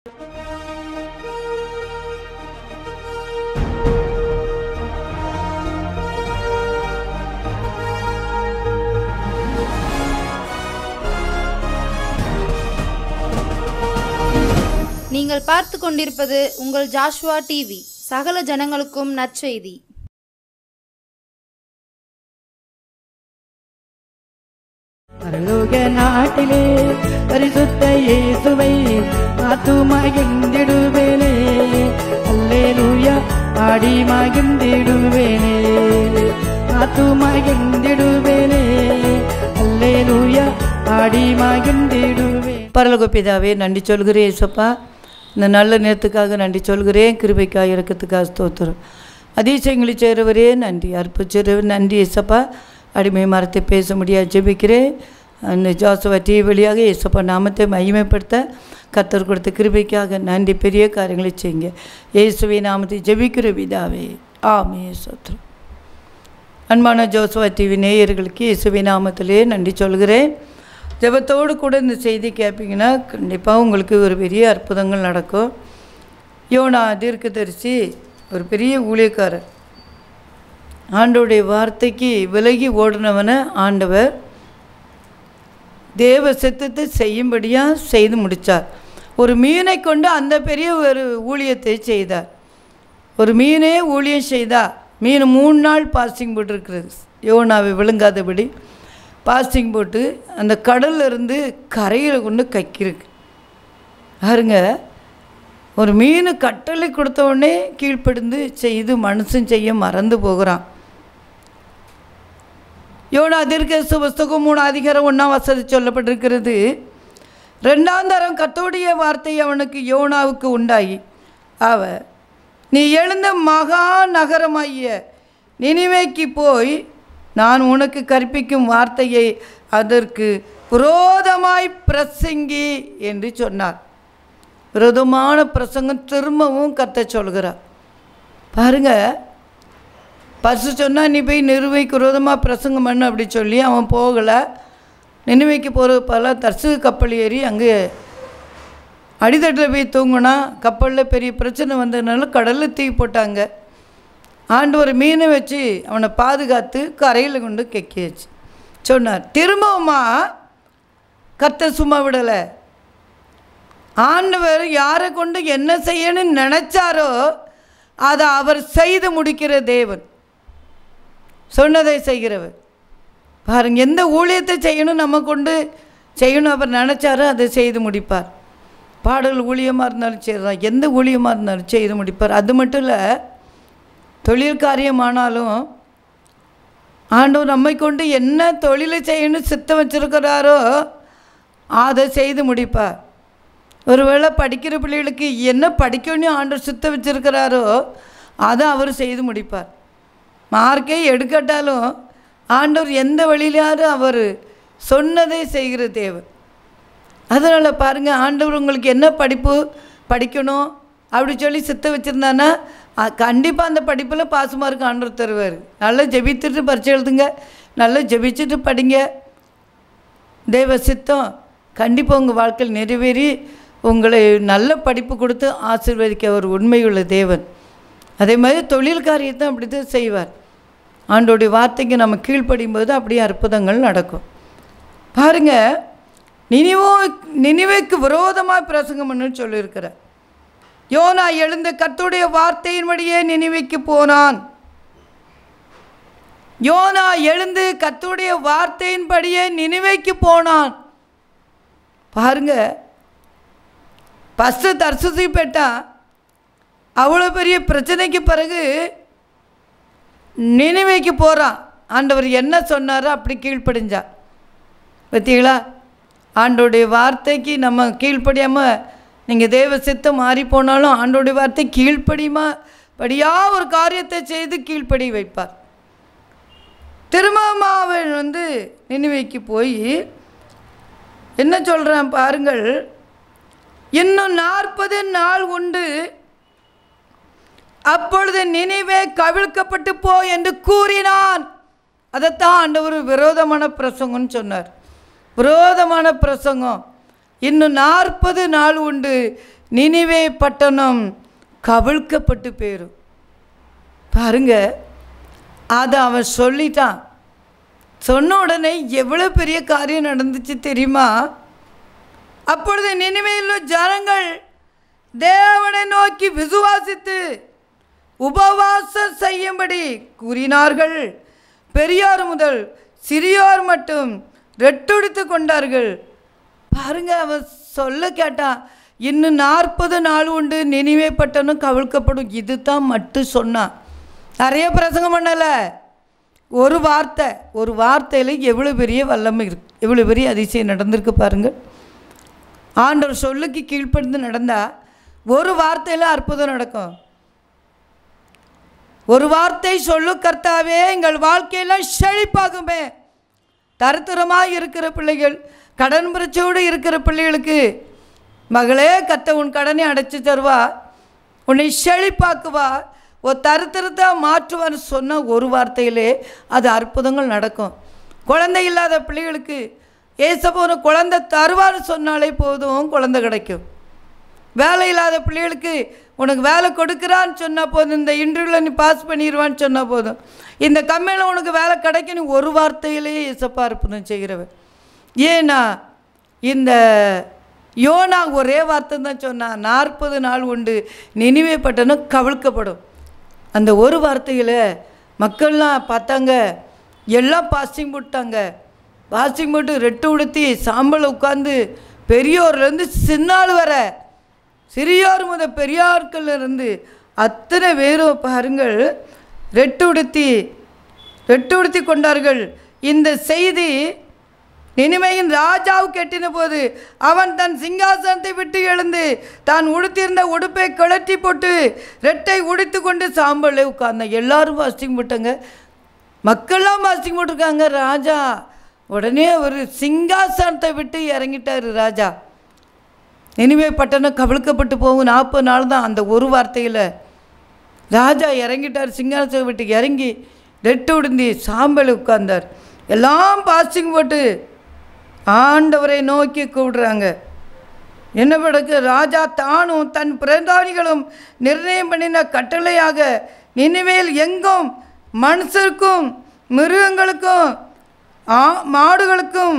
நீங்கள் பார்த்து கொண்டிருப்பது உங்கள் ஜாஷ்வா டிவி. சகல ஜனங்களுக்கும் நற்செய்தி. பரலோக நாட்டிலே பரிசுத்த இயேசுவை பார்த்து மகிழ்ந்திடுவேனே, அல்லேலூயா பாடி மகிழ்ந்திடுவேனே, பார்த்து மகிழ்ந்திடுவேனே, அல்லேலூயா பாடி மகிழ்ந்திடுவேன். பரலோக பிதாவே, நன்றி சொல்கிறேன் இயேசுப்பா. இந்த நல்ல நேரத்துக்காக நன்றி சொல்கிறேன். கிருபைக்காக இறக்கத்துக்காக ஸ்தோத்திரம். அதிசயங்களை செய்கிறவரே நன்றி. அற்புதர் நன்றி இயேசப்பா. அடிமை மரத்தை பேச முடியாது ஜெபிக்கிறேன். அந்த ஜோசவா டிவி வழியாக இயேசப்பா நாமத்தை மகிமைப்படுத்த கர்த்தர் கொடுத்த கிருபைக்காக நன்றி. பெரிய காரியங்களை செய்யுங்க. இயேசுவை நாமத்தை ஜெபிக்கிற பிதாவே, ஆமென். ஸ்தோத்திரம். அன்பான ஜோசவா டிவி நேயர்களுக்கு இயேசுவை நாமத்திலே நன்றி சொல்கிறேன். ஜெபத்தோடு கூட இந்த செய்தி கேட்பீங்கன்னா கண்டிப்பாக உங்களுக்கு ஒரு பெரிய அற்புதங்கள் நடக்கும். யோனா தீர்க்கதரிசி ஒரு பெரிய ஊழியக்காரர். ஆண்டவருடைய வார்த்தைக்கு விலகி ஓடினவனை ஆண்டவர் தேவ சித்தத்தை செய்யும்படியாக செய்து முடித்தார். ஒரு மீனை கொண்டு அந்த பெரிய ஒரு ஊழியத்தை செய்தார். ஒரு மீனே ஊழியம் செய்தார். மீன் 3 நாள் பாஸ்டிங் போட்டிருக்கிறது. யோனாவை விழுங்காதபடி பாஸ்டிங் போட்டு அந்த கடலில் இருந்து கரையில் கொண்டு கக்கிருக்கு. பாருங்க, ஒரு மீன் கட்டளை கொடுத்த உடனே கீழ்ப்படிந்து செய்து மனுஷன் செய்ய மறந்து போகிறான். யோனா தீர்க்கதரிசி புஸ்தகம் 3:1 சொல்லப்பட்டிருக்கிறது. 2ஆம் தரம் கர்த்தருடைய வார்த்தை அவனுக்கு யோனாவுக்கு உண்டாகி, அவர் நீ எழுந்த மகா நகரமாகிய நினிவேக்கு போய் நான் உனக்கு கற்பிக்கும் வார்த்தையை அதற்கு விரோதமாய் பிரசங்கி என்று சொன்னார். விரோதமான பிரசங்கம் திரும்பவும் கர்த்தர் சொல்கிறார். பாருங்க, பசு சொன்னால் நீ போய் நிறுவைக்கு விரோதமாக பிரசங்கம் பண்ணு அப்படி சொல்லி அவன் போகலை. நினைவைக்கு போகிற பல தர்சு கப்பல் ஏறி அங்கே அடித்தட்டில் போய் தூங்கினா கப்பலில் பெரிய பிரச்சனை வந்ததுனால கடலில் தூக்கி போட்டாங்க. ஆண்டவர் மீனை வச்சு அவனை பாதுகாத்து கரையில் கொண்டு கெக்கியாச்சு சொன்னார். திரும்பவுமா கர்த்தர் சும்மா விடலை. ஆண்டவர் யாரை கொண்டு என்ன செய்யணும்னு நினச்சாரோ அதை அவர் செய்து முடிக்கிற தேவன், சொன்னதை செய்கிறவர். பாருங்க, எந்த ஊழியத்தை செய்யணும் நம்ம கொண்டு செய்யணும் அவர் நினச்சாரோ அதை செய்து முடிப்பார். பாடல் ஊழியமாக இருந்தாலும் செய்யலாம், எந்த ஊழியமாக இருந்தாலும் செய்து முடிப்பார். அது மட்டும் இல்லை, தொழில் காரியமானாலும் ஆண்டவர் நம்மை கொண்டு என்ன தொழிலை செய்யணும் சித்தம் வச்சுருக்கிறாரோ அதை செய்து முடிப்பார். ஒருவேளை படிக்கிற பிள்ளைகளுக்கு என்ன படிக்கணும் ஆண்டவர் சித்தம் வச்சுருக்கிறாரோ அதை அவர் செய்து முடிப்பார். மார்க்கே எடுக்கட்டாலும் ஆண்டவர் எந்த வழியிலாவது அவர் சொன்னதை செய்கிற தேவன். அதனால் பாருங்கள், ஆண்டவர் உங்களுக்கு என்ன படிப்பு படிக்கணும் அப்படி சொல்லி சித்தம் வச்சுருந்தானா கண்டிப்பாக அந்த படிப்பில் பாஸ் மார்க் ஆண்டவர் தருவார். நல்லா ஜெபித்துட்டு பரீட்சை எழுதுங்க, நல்லா ஜெபிச்சுட்டு படிங்க. தேவ சித்தம் கண்டிப்பாக உங்கள் வாழ்க்கையில் நிறைவேறி உங்களை நல்ல படிப்பு கொடுத்து ஆசீர்வதிக்க அவர் உண்மையுள்ள தேவன். அதே மாதிரி தொழில் காரியத்தை அப்படி தான் செய்வார். ஆண்டோடைய வார்த்தைக்கு நம்ம கீழ்ப்படியும் போது அப்படியே அற்புதங்கள் நடக்கும். பாருங்கள், நினிவேக்கு விரோதமாக பிரசங்கம் பண்ணுன்னு சொல்லியிருக்கிறார். யோனா எழுந்த கர்த்தருடைய வார்த்தையின்படியே நினிவேக்கு போனான். யோனா எழுந்து கர்த்தருடைய வார்த்தையின்படியே நினிவேக்கு போனான். பாருங்க, ஃபஸ்ட்டு தர்சுசி பெட்டா அவ்வளோ பெரிய பிரச்சனைக்கு பிறகு நினிவேக்கு போகிறான். ஆண்டவர் என்ன சொன்னாரோ அப்படி கீழ்ப்படிஞ்சா. பார்த்தீங்களா, ஆண்டோடைய வார்த்தைக்கு நம்ம கீழ்ப்படியாமல் நீங்கள் தேவ சித்தம் மாறி போனாலும் ஆண்டோடைய வார்த்தை படியாக ஒரு காரியத்தை செய்து கீழ்ப்படி வைப்பார். திரும்பவும் அவன் நினிவேக்கு போய் என்ன சொல்கிறான் பாருங்கள், இன்னும் 40 நாள் உண்டு, அப்பொழுது நினிவே கவிழ்க்கப்பட்டு போ என்று கூறினான். அதைத்தான் ஆண்டவர் விரோதமான பிரசங்கம்னு சொன்னார். விரோதமான பிரசங்கம். இன்னும் 40 நாள் உண்டு, நினிவே பட்டணம் கவிழ்க்கப்பட்டு போயிடும். பாருங்க, அதை அவன் சொல்லிட்டான். சொன்ன உடனே எவ்வளோ பெரிய காரியம் நடந்துச்சு தெரியுமா? அப்பொழுது நினிவேயில் ஜனங்கள் தேவனை நோக்கி விசுவாசித்து உபவாசம் செய்யும்படி கூறினார்கள். பெரியோர் முதல் சிறியோர் மட்டும் ரெட்டுடித்து கொண்டார்கள். பாருங்க, அவன் சொல்ல கேட்டான், இன்னும் 40 நாள் உண்டு, நினிவே பட்டணம் கவிழ்க்கப்படும். இது தான் மட்டும் சொன்னான். நிறைய பிரசங்கம் பண்ணலை. ஒரு வார்த்தையில் எவ்வளோ பெரிய வல்லமை இருக்கு, எவ்வளோ பெரிய அதிசயம் நடந்திருக்கு பாருங்கள். ஆண்டவர் சொல்லுக்கு கீழ்ப்படிந்து நடந்தால் ஒரு வார்த்தையில் அற்புதம் நடக்கும். ஒரு வார்த்தை சொல்லு கர்த்தாவே, எங்கள் வாழ்க்கையெல்லாம் செழிப்பாகுமே. தரத்தரமாக இருக்கிற பிள்ளைகள், கடன் பிரச்சனையோடு இருக்கிற பிள்ளைகளுக்கு, மகளே கர்த்தர் உன் கடனை அடைச்சி தருவா, உன்னை செழிப்பாக்குவா, ஒரு தருத்தரத்தை மாற்றுவான்னு சொன்ன ஒரு வார்த்தையிலே அது அற்புதங்கள் நடக்கும். குழந்தை இல்லாத பிள்ளைகளுக்கு ஏசப்போன குழந்தை தருவான்னு சொன்னாலே போதும், குழந்தை கிடைக்கும். வேலை இல்லாத பிள்ளைகளுக்கு உனக்கு வேலை கொடுக்குறான்னு சொன்னால் போதும், இந்த இன்டர்வியூவில் நீ பாஸ் பண்ணிடுவான்னு சொன்னால் போதும், இந்த கம்பெனியில் உனக்கு வேலை கிடைக்கும். ஒரு வார்த்தையிலேயே ஏசப்பா அற்புதம் செய்கிறவர். ஏன்னா இந்த யோனா ஒரே வார்த்தை தான் சொன்னான், 40 நாள் உண்டு, நினிவே பட்டணம் கவிழ்க்கப்படும். அந்த ஒரு வார்த்தையில் மக்கள்லாம் பார்த்தாங்க, எல்லாம் பாஸ்டிங் போட்டாங்க. பாஸ்டிங் போட்டு ரெட்டு உடுத்தி சாம்பல் உட்காந்து, பெரியோர்லேருந்து சின்னாள் வர, சிறியோர் முதல் பெரியாட்கள்லேருந்து அத்தனை பேரும் பாருங்கள் ரெட்டு உடுத்தி கொண்டார்கள். இந்த செய்தி நினிவேயின் ராஜாவுக்கு எட்டின போது அவன் தன் சிங்காசனத்தை விட்டு எழுந்து தான் உடுத்தியிருந்த உடுப்பை கழட்டி போட்டு ரெட்டை உடுத்து கொண்டு சாம்பலை உட்கார்ந்தான். எல்லாரும் பாஸ்டிங் போட்டாங்க, மக்கள்லாம் பாஸ்டிங் போட்டிருக்காங்க. ராஜா உடனே ஒரு சிங்காசனத்தை விட்டு இறங்கிட்டார் ராஜா. நினிவே பட்டணம் கவிழ்க்கப்பட்டு போகும். 40 நாள் தான். அந்த ஒரு வார்த்தையில் ராஜா இறங்கிட்டார், சிங்காசனத்தை விட்டு இறங்கி ரெட்டு உடுந்தி சாம்பல் உட்கார்ந்தார். எல்லாம் பாஸ்டிங் போட்டு ஆண்டவரை நோக்கி கூடுறாங்க. என்ன படக்கு? ராஜா தானும் தன் பிரதானிகளும் நிர்ணயம் பண்ணின கட்டளையாக நினிவேல் எங்கும் மனுஷருக்கும் மிருகங்களுக்கும் மாடுகளுக்கும்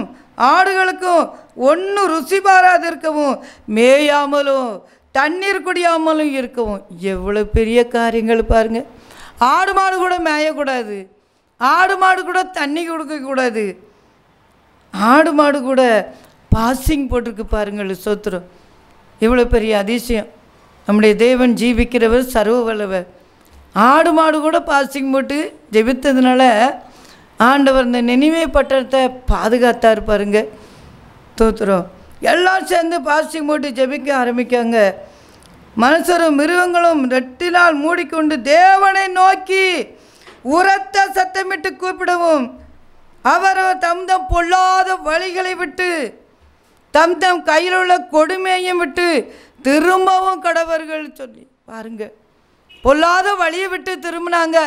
ஆடுகளுக்கும் ஒன்று ருசி பாராதிருக்கவும் மேயாமலும் தண்ணீர் குடியாமலும் இருக்கவும். எவ்வளோ பெரிய காரியங்கள் பாருங்கள். ஆடு மாடு கூட மேயக்கூடாது, ஆடு மாடு கூட தண்ணி கொடுக்கக்கூடாது, ஆடு மாடு கூட பாசிங் போட்டிருக்கு பாருங்கள். சோத்திரம். இவ்வளோ பெரிய அதிசயம். நம்முடைய தேவன் ஜீவிக்கிறவர், சர்வ வல்லவர். ஆடு மாடு கூட பாசிங் போட்டு ஜெபித்ததுனால ஆண்டவர் இந்த நினிவே பட்டணத்தை பாதுகாத்தார் பாருங்க. தோத்துறோம். எல்லாம் சேர்ந்து பாஸ்டிங் போட்டு ஜெபிக்க ஆரம்பிக்காங்க. மனுஷரும் மிருகங்களும் ரெட்டினால் மூடிக்கொண்டு தேவனை நோக்கி உரத்த சத்தமிட்டு கூப்பிடவும் அவர் தம் தம் பொல்லாத வழிகளை விட்டு தம் தம் கையில் உள்ள கொடுமையையும் விட்டு திரும்பவும் கடவர்கள் சொல்லி பாருங்க. பொல்லாத வழியை விட்டு திரும்பினாங்க,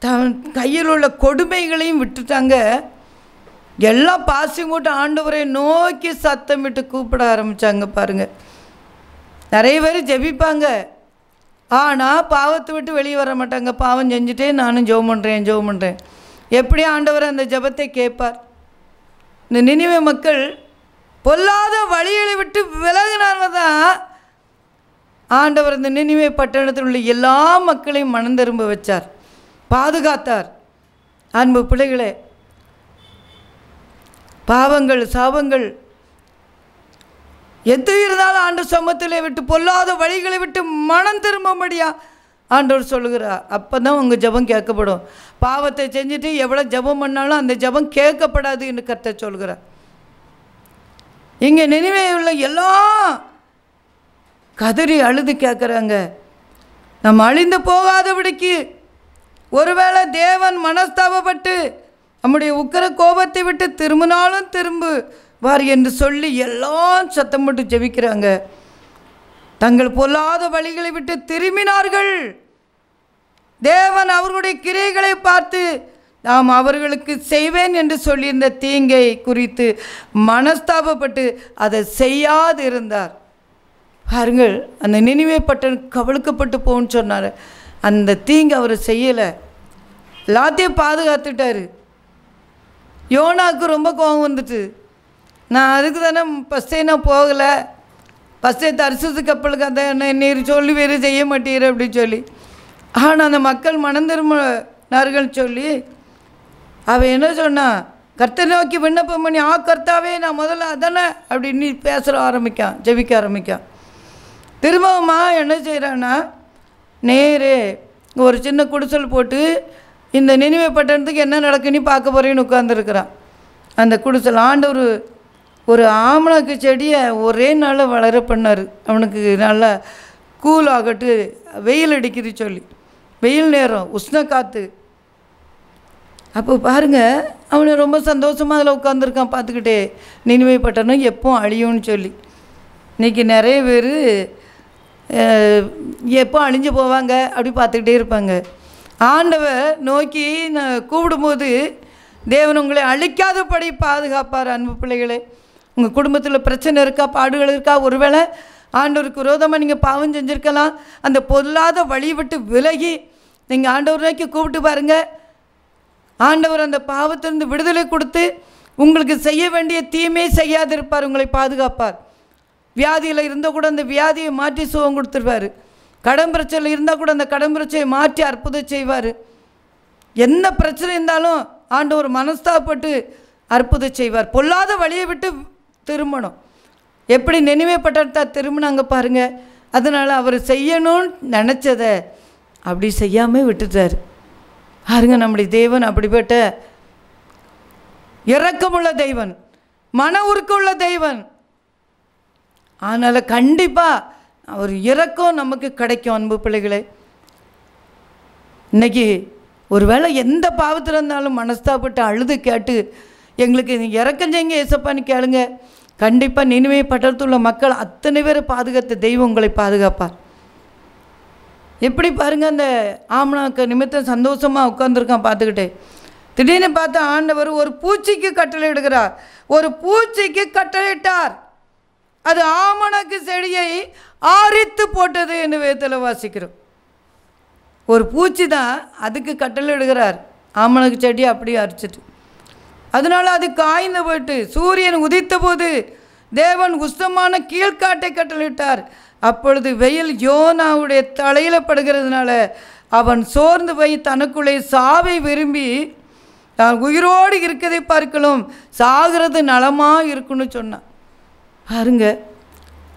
தம் கையில் உள்ள கொடுமைகளையும் விட்டுட்டாங்க. எல்லாம் பாசி போட்டு ஆண்டவரை நோக்கி சத்தமிட்டு கூப்பிட ஆரம்பித்தாங்க பாருங்கள். நிறைய பேர் ஜெபிப்பாங்க, ஆனால் பாவத்தை விட்டு வெளியே வர மாட்டாங்க. பாவம் செஞ்சுட்டே நானும் ஜெபம் பண்ணுறேன். எப்படி ஆண்டவர் அந்த ஜெபத்தை கேட்பார்? இந்த நினிவே மக்கள் பொல்லாத வழிகளை விட்டு விலகினாங்க தான் ஆண்டவர் இந்த நினிவே பட்டணத்தில் உள்ள எல்லா மக்களையும் மனம் திரும்ப வச்சார், பாதுகாத்தார். அன்பு பிள்ளைகளே, பாவங்கள் சாபங்கள் எது இருந்தாலும் ஆண்டு சமூகத்திலே விட்டு பொல்லாத வழிகளை விட்டு மனம் திரும்பும்படியா ஆண்டவர் சொல்லுகிறார். அப்போ தான் உங்கள் ஜெபம் கேட்கப்படும். பாவத்தை செஞ்சுட்டு எவ்வளோ ஜெபம் பண்ணாலும் அந்த ஜெபம் கேட்கப்படாது என்று கர்த்தர் சொல்கிறார். இங்கே நினிவே உள்ள எல்லாம் கதறி அழுது கேட்குறாங்க, நம்ம அழிந்து போகாதபடிக்கு ஒருவேளை தேவன் மனஸ்தாபப்பட்டு நம்முடைய உக்கிர கோபத்தை விட்டு திரும்பினாலும் திரும்புவார் என்று சொல்லி எல்லாம் சத்தம் போட்டு ஜெபிக்கிறாங்க. தங்கள் பொல்லாத வழிகளை விட்டு திரும்பினார்கள். தேவன் அவர்களுடைய கிரியைகளை பார்த்து நாம் அவர்களுக்கு செய்வேன் என்று சொல்லியிருந்த தீங்கை குறித்து மனஸ்தாபப்பட்டு அதை செய்யாது இருந்தார். பாருங்கள், அந்த நினிவே பட்டணம் கவிழ்க்கப்பட்டு போன்னு சொன்னார். அந்த தீங்கு அவர் செய்யலை, எல்லாத்தையும் பாதுகாத்துட்டார். யோனாவுக்கு ரொம்ப கோபம் வந்துட்டு, நான் அதுக்கு தானே ஃபஸ்ட்டே நான் போகலை, ஃபஸ்ட்டே தரிசனத்து கப்பலுக்கு அந்த நீர் சொல்லி வேறு செய்ய மாட்டீர் அப்படின்னு சொல்லி. ஆனால் அந்த மக்கள் மனம் திரும்பினார்கள் சொல்லி அவன் என்ன சொன்னான், கர்த்தரை நோக்கி விண்ணப்பம் பண்ணி, கர்த்தாவே நான் முதல்ல அதானே அப்படின்னு பேச ஆரம்பிக்கான், ஜெபிக்க ஆரம்பிக்கான். திரும்பவுமா என்ன செய்கிறான்னா, நேரே ஒரு சின்ன குடிசல் போட்டு இந்த நினிவே பட்டணத்துக்கு என்ன நடக்குன்னு பார்க்க போகிறேன்னு உட்காந்துருக்குறான். அந்த குடிசல் ஆண்டவர் ஒரு ஆமணக்கு செடியை ஒரே நாளில் வளர பண்ணார். அவனுக்கு நல்லா கூல் ஆகட்டு, வெயில் அடிக்குது சொல்லி, வெயில் நேரம், உஷ்ண காற்று. அப்போ பாருங்கள், அவனை ரொம்ப சந்தோஷமாக அதில் உட்காந்துருக்கான் பார்த்துக்கிட்டே, நினிவே பட்டணம் எப்போ அழியும்னு சொல்லி. இன்றைக்கி நிறைய பேர் எப்போ அழிஞ்சு போவாங்க அப்படி பார்த்துக்கிட்டே இருப்பாங்க. ஆண்டவர் நோக்கி நான் கூப்பிடும்போது தேவன் உங்களை அழிக்காதபடி பாதுகாப்பார். அன்பு பிள்ளைகளே, உங்கள் குடும்பத்தில் பிரச்சனை இருக்கா, பாடுகள் இருக்கா, ஒருவேளை ஆண்டவருக்கு விரோதமாக நீங்கள் பாவம் செஞ்சுருக்கலாம். அந்த பொல்லாத வழியை விட்டு விலகி நீங்கள் ஆண்டவர் நோக்கி கூப்பிட்டு பாருங்கள். ஆண்டவர் அந்த பாவத்திலிருந்து விடுதலை கொடுத்து உங்களுக்கு செய்ய வேண்டிய தீமையை செய்யாதிருப்பார், உங்களை பாதுகாப்பார். வியாதியில் இருந்தால் கூட அந்த வியாதியை மாற்றி சுகம் கொடுத்துருவார். கடன் பிரச்சனையில் இருந்தால் கூட அந்த கடன் பிரச்சனையை மாற்றி அற்புதம் செய்வார். என்ன பிரச்சனை இருந்தாலும் ஆண்டவர் மனஸ்தாபப்பட்டு அற்புதம் செய்வார். பொல்லாத வழியை விட்டு திரும்பணும். எப்படி நினிவே பட்டணத்தை திரும்பினாங்க பாருங்கள். அதனால் அவர் செய்யணும்னு நினச்சதை அப்படி செய்யாமல் விட்டுட்டார். பாருங்க, நம்முடைய தேவன் அப்படிப்பட்ட இரக்கமுள்ள தெய்வன், மன உருக்கமுள்ள தெய்வன். அதனால் கண்டிப்பாக அவர் இரக்கம் நமக்கு கிடைக்கும். அன்பு பிள்ளைகளே, இன்றைக்கி ஒரு வேளை எந்த பாவத்தில் இருந்தாலும் மனஸ்தாப்பட்டு அழுது கேட்டு எங்களுக்கு நீங்கள் இறக்கம் செய்யுங்க ஏசப்பான்னு கேளுங்க. கண்டிப்பாக நினிவே பட்டணத்தில் உள்ள மக்கள் அத்தனை பேரை பாதுகாத்த தெய்வம் உங்களை பாதுகாப்பார். எப்படி பாருங்கள், அந்த ஆமணாக்க நிமித்தம் சந்தோஷமாக உட்காந்துருக்கான் பார்த்துக்கிட்டே. திடீர்னு பார்த்தா ஆண்டவர் ஒரு பூச்சிக்கு கட்டளை இடுகிறார். ஒரு பூச்சிக்கு கட்டளையிட்டார். அது ஆமணக்கு செடியை ஆரித்து போட்டது என்று வேதத்தில் வாசிக்கிறோம். ஒரு பூச்சி தான் அதுக்கு கட்டளை இடுகிறார், ஆமணக்கு செடியை அப்படியே அரிச்சிட்டு. அதனால் அது காய்ந்து போயிட்டு சூரியன் உதித்த போது தேவன் உஷ்ணமான கீழ்காட்டை கட்டளையிட்டார். அப்பொழுது வெயில் யோனாவுடைய தலையில் படுகிறதுனால அவன் சோர்ந்து போய் தனக்குள்ளே சாவை விரும்பி தான் உயிரோடு இருக்கிறதை பார்க்கலாம் சாகிறது நலமாக இருக்குன்னு சொன்னான். பாருங்க,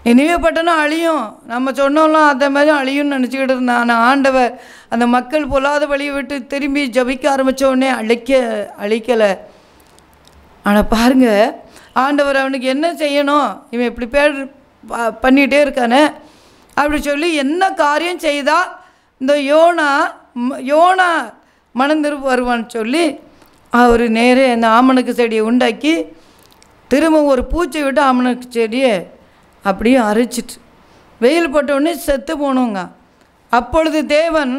நினிவே பட்டணம் அழியும், நம்ம சொன்னோம்லாம் அந்த மாதிரி அழியும்னு நினச்சிக்கிட்டு இருந்தான். ஆனால் ஆண்டவர் அந்த மக்கள் பொல்லாத வழியை விட்டு திரும்பி ஜபிக்க ஆரம்பித்த உடனே அழிக்கலை. ஆனால் பாருங்கள், ஆண்டவர் அவனுக்கு என்ன செய்யணும், இவன் இப்படி பேர் பண்ணிகிட்டே இருக்கானே அப்படி சொல்லி என்ன காரியம் செய்தால் இந்த யோனா மனந்திருப்பு வருவான்னு சொல்லி அவர் நேரே அந்த ஆமணக்கு செடியை உண்டாக்கி திரும்ப ஒரு பூச்சை விட்டு ஆமணக்கு செடியை அப்படியே அரைச்சிட்டு வெயில் போட்டவுடனே செத்து போனோங்க. அப்பொழுது தேவன்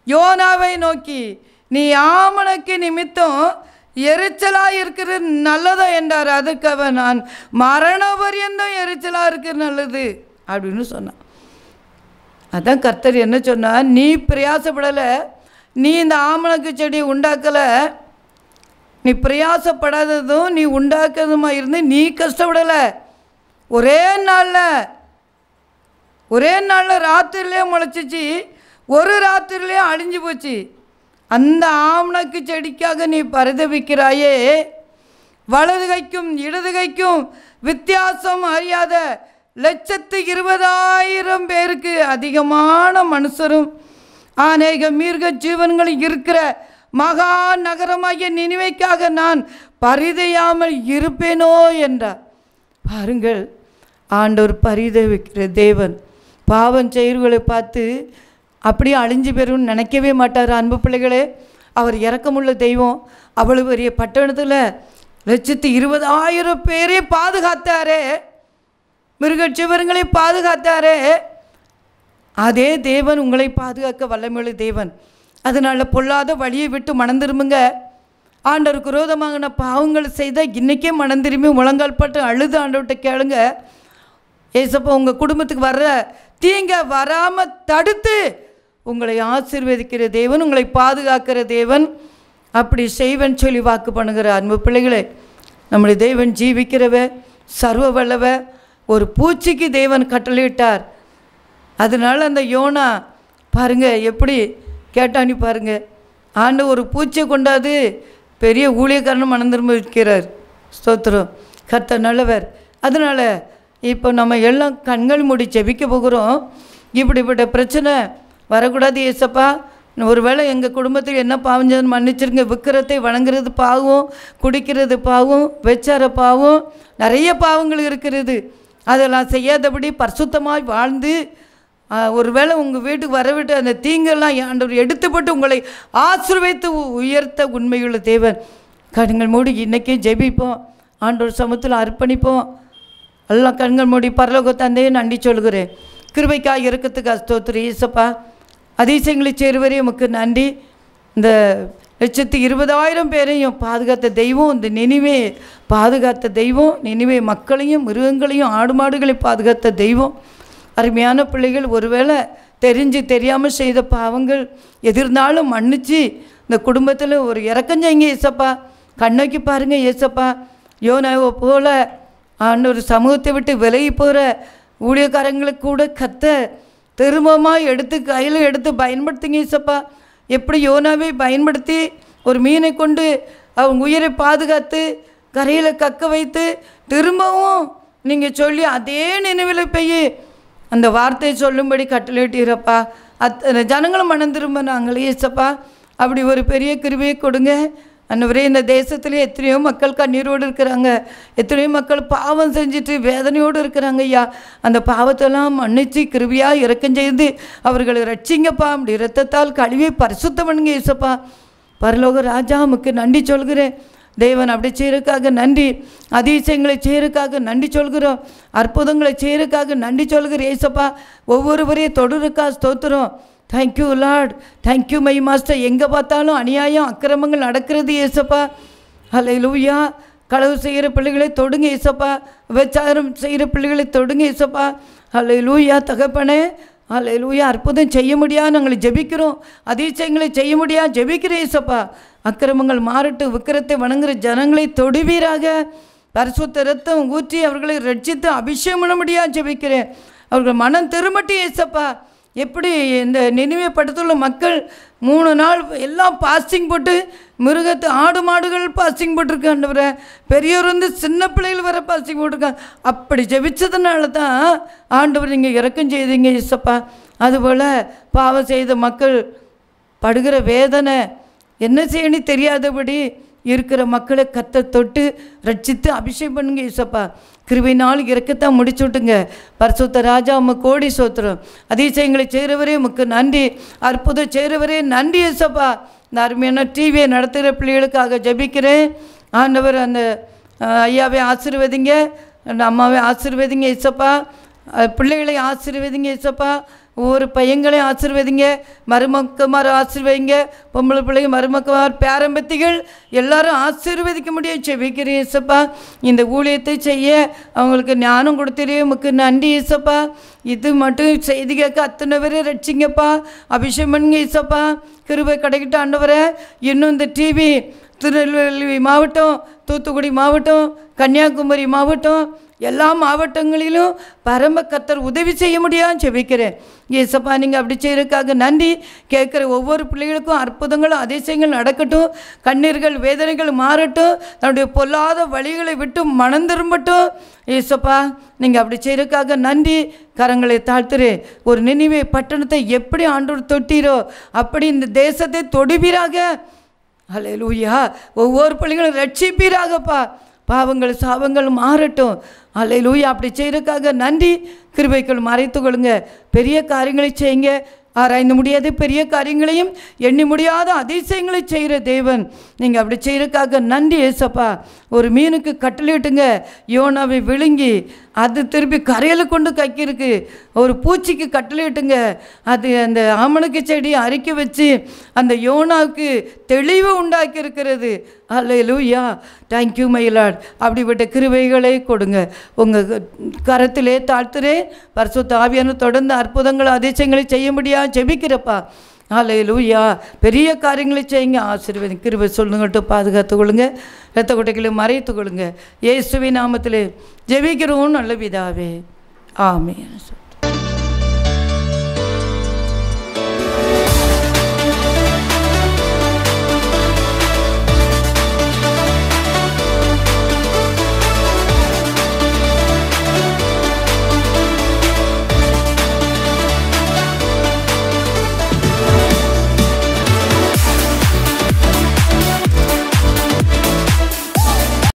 யோனாவை நோக்கி, நீ ஆமணக்கு நிமித்தம் எரிச்சலாக இருக்கிறது நல்லதா என்றார். அதுக்கு அவன், நான் மரண பரியந்தம் எரிச்சலாக இருக்கிறது நல்லது அப்படின்னு சொன்னான். அதான் கர்த்தர் என்ன சொன்னார், நீ பிரயாசப்படலை, நீ இந்த ஆமணக்கு செடியை உண்டாக்கலை, நீ பிரயாசப்படாததும் நீ உண்டாக்குறதுமா இருந்து நீ கஷ்டப்படலை. ஒரே நாளில் ராத்திரிலே முளைச்சிச்சு, ஒரு ராத்திரிலே அழிஞ்சு போச்சு. அந்த ஆமணக்கு செடிக்காக நீ பரிதவிக்கிறாயே, வலது கைக்கும் இடது கைக்கும் வித்தியாசம் அறியாத 120,000 பேருக்கு அதிகமான மனுஷரும் அநேக மிருக ஜீவன்களும் இருக்கிற மகா நகரமாகிய நினிவேக்காக நான் பரிதையாமல் இருப்பேனோ என்றார். பாருங்கள், ஆண்டவர் பரிதவிக்கிற தேவன். பாவம் செயல்களை பார்த்து அப்படியே அழிஞ்சு பெறும்னு நினைக்கவே மாட்டார். அன்பு பிள்ளைகளே, அவர் இரக்கமுள்ள தெய்வம். அவ்வளவு பெரிய பட்டணத்தில் 120,000 பேரை பாதுகாத்தாரே, மிருகஜீவன்களை பாதுகாத்தாரே, அதே தேவன் உங்களை பாதுகாக்க வல்லமையுள்ள தேவன். அதனால் பொல்லாத வழியை விட்டு மனம் திரும்புங்க. ஆண்டவருக்கு விரோதமாக பாவங்கள் செய்தால் இன்றைக்கே மனம் திரும்பி முழங்கால் பட்டு அழுது ஆண்டவர்கிட்ட கேளுங்க. ஏசப்பா உங்கள் குடும்பத்துக்கு வர்ற தீங்க வராமல் தடுத்து உங்களை ஆசீர்வதிக்கிற தேவன், உங்களை பாதுகாக்கிற தேவன். அப்படி செய்வன் சொல்லி வாக்கு பண்ணுகிற அன்பு பிள்ளைகளே, நம்முடைய தேவன் ஜீவிக்கிறவ, சர்வ வல்லவ. ஒரு பூச்சிக்கு தேவன் கட்டளையிட்டார். அதனால் அந்த யோனா பாருங்கள் எப்படி கேட்டானி பாருங்கள். ஆண்டு ஒரு பூச்சியை கொண்டாது பெரிய ஊழியக்காரன் மனம் திரும்ப வைக்கிறார். ஸ்தோத்திரம், கர்த்தர் நல்லவர். அதனால் இப்போ நம்ம எல்லாம் கண்கள் மூடி ஜெபிக்க போகிறோம். இப்படிப்பட்ட பிரச்சனை வரக்கூடாது ஏசப்பா. ஒருவேளை எங்கள் குடும்பத்தில் என்ன பாவம் செய்து மன்னிச்சிருங்க. விக்கிரத்தை வணங்குறது பாவம், குடிக்கிறது பாவம், வெச்சார பாவம், நிறைய பாவங்கள் இருக்கிறது. அதெல்லாம் செய்யாதபடி பரிசுத்தமாய் வாழ்ந்து ஒருவேளை உங்கள் வீட்டுக்கு வரவிட்டு அந்த தீங்கெல்லாம் ஆண்டவர் எடுத்துப்பட்டு உங்களை ஆசீர்வதித்து உயர்த்த உண்மையுள்ள தேவன். கண்கள் மூடி இன்றைக்கே ஜெபிப்போம், ஆண்டவர் சமூகத்தில் அர்ப்பணிப்போம். எல்லாம் கண்கள் மூடி. பரலோக தந்தையே நன்றி சொல்கிறேன். கிருபைக்காக இறக்கத்துக்கு ஸ்தோத்திரம் ஏசப்பா. அதிசயங்களை சேருவரே உமக்கு நன்றி. இந்த 120,000 பேரையும் பாதுகாத்த தெய்வம், இந்த நினிவே பாதுகாத்த தெய்வம், நினிவே மக்களையும் மிருகங்களையும் ஆடு மாடுகளையும் பாதுகாத்த தெய்வம். அருமையான பிள்ளைகள், ஒருவேளை தெரிஞ்சு தெரியாமல் செய்த பாவங்கள் எதிர்ந்தாலும் மன்னிச்சு இந்த குடும்பத்தில் ஒரு இறக்கம் செய்யுங்க ஏசப்பா. கண்ணோக்கி பாருங்கள் ஏசப்பா. யோனாவை போல ஒரு சமூகத்தை விட்டு விலகி போகிற ஊழியக்காரங்களுக்கு கூட கத்த திரும்பமாக எடுத்து கையில் எடுத்து பயன்படுத்துங்க ஏசப்பா. எப்படி யோனாவை பயன்படுத்தி ஒரு மீனை கொண்டு அவங்க உயிரை பாதுகாத்து கரையில் கக்க வைத்து திரும்பவும் நீங்கள் சொல்லி அதே நினைவில் போய் அந்த வார்த்தையை சொல்லும்படி கட்டளையிட்டீரப்பா. ஜனங்களும் மனம் திரும்ப நாங்களே ஏசப்பா. அப்படி ஒரு பெரிய கிருபையை கொடுங்க அன்னவரே. இந்த தேசத்துலேயே எத்தனையோ மக்கள் கண்ணீரோடு இருக்கிறாங்க, எத்தனையோ மக்கள் பாவம் செஞ்சுட்டு வேதனையோடு இருக்கிறாங்க ஐயா. அந்த பாவத்தெல்லாம் மன்னிச்சு கிருபையாக இரக்கம் செய்து அவர்களை ரட்சிங்கப்பா. அப்படி இரத்தத்தால் கழுவி பரிசுத்தம் பண்ணுங்க ஏசப்பா. பரலோக ராஜா உமக்கு நன்றி சொல்கிறேன் தேவன். அப்படி செய்யறதுக்காக நன்றி. அதிசயங்களை செய்யறதுக்காக நன்றி சொல்கிறோம். அற்புதங்களை செய்யறதுக்காக நன்றி சொல்கிறேன் ஏசப்பா. ஒவ்வொருவரையும் தொடருக்கா ஸ்தோத்திரம். Thank you Lord, thank you my master. எங்கே பார்த்தாலும் அநியாயம் அக்கிரமங்கள் நடக்கிறது ஏசப்பா. ஹல்லேலூயா. களவு செய்கிற பிள்ளைகளை தொடுங்க ஏசப்பா. விபச்சாரம் செய்கிற பிள்ளைகளை தொடுங்க ஏசப்பா. ஹல்லேலூயா தகப்பனே. ஹல்லேலூயா. அற்புதம் செய்ய முடியாது நாங்கள் ஜெபிக்கிறோம். அதிசயங்களை செய்ய முடியாது ஜெபிக்கிறேன் ஏசப்பா. அக்கிரமங்கள் மாறட்டு. விக்கிரத்தை வணங்குகிற ஜனங்களை தொடுவீராக. பரிசுத்த ரத்தம் ஊற்றி அவர்களை ரட்சித்து அபிஷேகம் பண்ண முடியாது ஜெபிக்கிறேன். அவர்கள் மனம் திரும்பட்டி ஏசப்பா. எப்படி இந்த நினைவே படுத்துள்ள மக்கள் 3 நாள் எல்லாம் பாஸ்டிங் போட்டு மிருகத்தை ஆடு மாடுகள் பாஸ்டிங் போட்டிருக்காண்டவரை, பெரியவர் வந்து சின்ன பிள்ளைகள் வர பாஸ்டிங் போட்டிருக்காங்க. அப்படி ஜெபிச்சதுனால தான் ஆண்டவர் நீங்கள் இறக்கம் செய்தீங்க ஏசப்பா. அதுபோல் பாவம் செய்த மக்கள் படுகிற வேதனை என்ன செய்யணும் தெரியாதபடி இருக்கிற மக்களை கத்த தொட்டு ரட்சித்து அபிஷேகம் பண்ணுங்க ஏசப்பா. கிருபையினால் இறக்கத்தான் முடிச்சு விட்டுங்க. பரிசுத்த ராஜா உமக்கு கோடி சோத்திரம். அதிசயங்களை செய்கிறவரே உமக்கு நன்றி. அற்புதம் செய்கிறவரே நன்றி ஏசப்பா. இந்த அருமையான டிவியை நடத்துகிற பிள்ளைகளுக்காக ஜெபிக்கிறேன் ஆண்டவர். அந்த ஐயாவை ஆசீர்வதிங்க, அந்த அம்மாவை ஆசீர்வதிங்க ஏசப்பா. பிள்ளைகளை ஆசீர்வதிங்க ஏசப்பா. ஒவ்வொரு பையங்களையும் ஆசீர்வதிங்க. மருமக்குமார் ஆசீர்வதிங்க. பொம்பளை பிள்ளைங்க மருமக்குமார் பேரம்பத்திகள் எல்லாரும் ஆசீர்வதிக்க முடியும் செபிக்கிறேன் ஏசப்பா. இந்த ஊழியத்தை செய்ய அவங்களுக்கு ஞானம் கொடுத்துரு உமக்கு நன்றி ஏசப்பா. இது மட்டும் செய்தி கேட்க அத்தனை பேரை ரட்சிங்கப்பா. அபிஷேகம் பண்ணுங்க ஏசப்பா. கிருபை கிடைக்கிட்ட ஆண்டவரை. இன்னும் இந்த டிவி திருநெல்வேலி மாவட்டம், தூத்துக்குடி மாவட்டம், கன்னியாகுமரி மாவட்டம் எல்லா மாவட்டங்களிலும் பரம கர்த்தர் உதவி செய்ய முடியாது ஜெபிக்கிறேன் ஏசப்பா. நீங்கள் அப்படி செய்யறதுக்காக நன்றி. கேட்குற ஒவ்வொரு பிள்ளைகளுக்கும் அற்புதங்களும் அதிசயங்கள் நடக்கட்டும். கண்ணீர்கள் வேதனைகள் மாறட்டும். தன்னுடைய பொல்லாத வழிகளை விட்டு மனம் திரும்பட்டும் ஏசப்பா. நீங்கள் அப்படி செய்யறதுக்காக நன்றி. கரங்களை தாழ்த்துரு. ஒரு நினைவே பட்டணத்தை எப்படி ஆண்டவர் தொட்டீரோ அப்படி இந்த தேசத்தை தொடுவீராக. ஹல்லேலூயா. ஒவ்வொரு பிள்ளைகளும் ரட்சிப்பீராகப்பா. பாவங்கள் சாபங்கள் மாறட்டும். ஹல்லேலூயா. அப்படி செய்யறதுக்காக நன்றி. கிருபைக்குள் மறைத்து கொள்ளுங்க. பெரிய காரியங்களை செய்யுங்க. ஆராய்ந்து முடியாத பெரிய காரியங்களையும் எண்ணி முடியாத அதிசயங்களை செய்கிற தேவன். நீங்கள் அப்படி செய்யறதுக்காக நன்றி ஏசப்பா. ஒரு மீனுக்கு கட்டளையிட்டுங்க. யோனாவை விழுங்கி அது திருப்பி கரையில் கொண்டு கைக்கிருக்கு. ஒரு பூச்சிக்கு கட்டளையிட்டுங்க, அது அந்த ஆமணக்கு செடி அரிக்க வச்சு அந்த யோனாவுக்கு தெளிவு உண்டாக்கி இருக்கிறது. அல்லேலூயா, தேங்க்யூ மை லார்ட். அப்படிப்பட்ட கிருபைகளை கொடுங்க. உங்கள் கரத்திலே தாழ்த்துறே. பரிசுத்த ஆவியான தொடர்ந்து அற்புதங்கள் அதிசயங்களை செய்ய முடியாது ஜெபிக்கிறப்பா. அல்லேலூயா, பெரிய காரியங்களை செய்யுங்க. ஆசீர்வாதம் கிருபை சொல்லுங்கட்டு பாதுகாத்து கொள்ளுங்க. இரத்த கொட்டைகளை மறைத்து கொள்ளுங்க. இயேசுவின் நாமத்திலே ஜெபிக்கிறோம் நல்ல பிதாவே, ஆமென்.